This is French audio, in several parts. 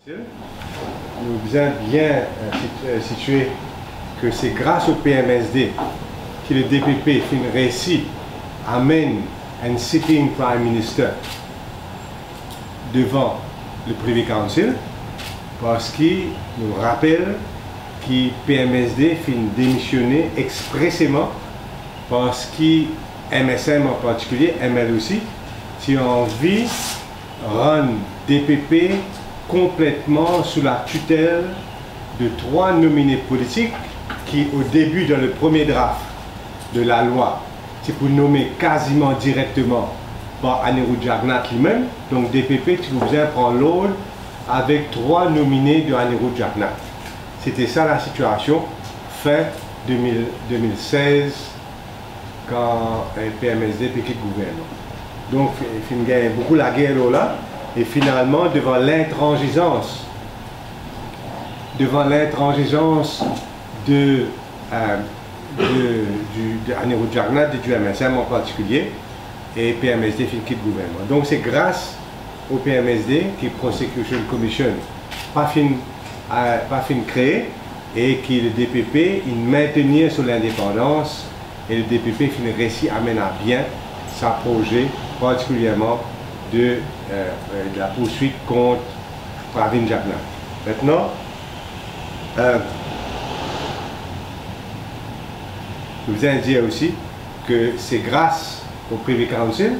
Nous sommes bien situés que c'est grâce au PMSD que le DPP fin réussi amène un sitting Prime Minister devant le Privy Council parce qu'il nous rappelle que PMSD fin démissionné expressément parce que MSM en particulier, ML aussi, si on envie rendre DPP complètement sous la tutelle de 3 nominés politiques qui, au début, dans le premier draft de la loi, c'est pour nommer quasiment directement par Anirudh Jagannath lui-même. Donc DPP, tu vous prendre l'ordre avec 3 nominés de Anirudh Jagannath. C'était ça la situation fin 2016 quand le PMSD piquait le gouvernement. Donc il y a beaucoup la guerre là. Et finalement, devant l'intransigeance de Anirudh Jagannath, du MSM en particulier, et PMSD fin quitte le gouvernement. Donc c'est grâce au PMSD que Prosecution Commission pas fin créé et que le DPP il maintenir sur l'indépendance et le DPP fin réussi amène à bien sa projet, particulièrement de la poursuite contre Pravin Jagannath. Maintenant, je vous ai dire aussi que c'est grâce au Privy Council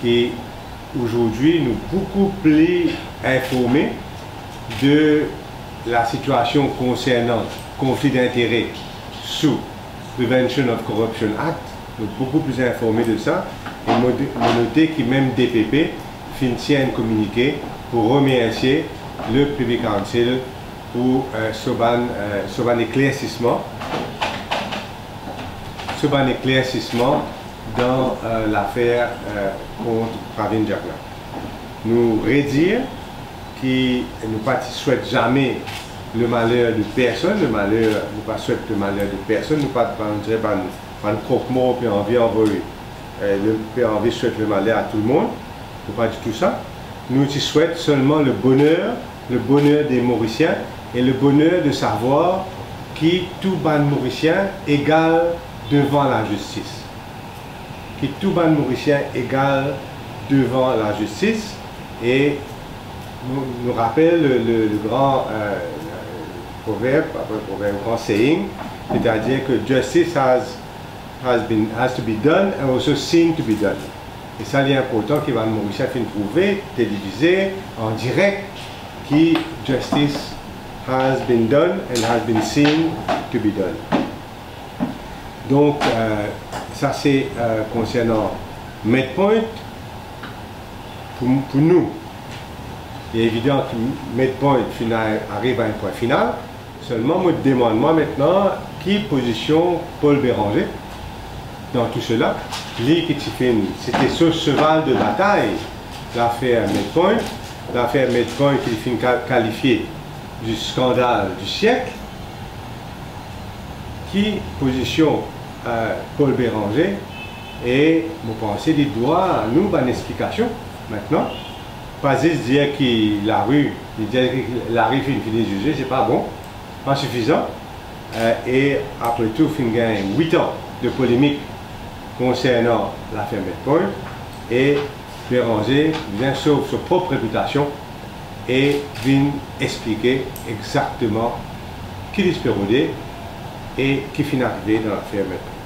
qu'aujourd'hui nous beaucoup plus informés de la situation concernant conflit d'intérêts sous Prevention of Corruption Act. Nous beaucoup plus informés de ça. Et noter que même DPP finit un communiqué pour remercier le Privy Council pour ce éclaircissement dans l'affaire contre Pravin Jagannath. Nous redire que nous ne souhaitons jamais le malheur de personne, nous ne souhaitons le malheur de personne, nous ne souhaitons pas un croque-mort et envie envoyer. Le PRV souhaite le malheur à tout le monde, il ne faut pas du tout ça. Nous souhaitons seulement le bonheur des Mauriciens et le bonheur de savoir que tout ban Mauricien égal devant la justice. Que tout ban Mauricien égal devant la justice et nous rappelle le grand proverbe, grand saying, c'est-à-dire que justice has to be done and also seen to be done. Et ça, il est important que Van Mauricien finisse prouver, télévisé, en direct, que justice has been done and has been seen to be done. Donc, ça c'est concernant MedPoint. Pour nous, il est évident que MedPoint arrive à un point final. Seulement, je me demande maintenant, qui position Paul Béranger dans tout cela. C'était ce cheval de bataille, l'affaire MedPoint. L'affaire MedPoint qui finit qualifiée du scandale du siècle. Qui position Paul Béranger et vous pensez qu'il doit à nous une explication maintenant. Pas juste dire que la rue finit jugée, c'est pas bon, pas suffisant. Et après tout, il gagne 8 ans de polémique concernant l'affaire MedPoint et Béranger vient sauver sa propre réputation et vient expliquer exactement qui est pérodé et qui finit arrivé dans l'affaire MedPoint.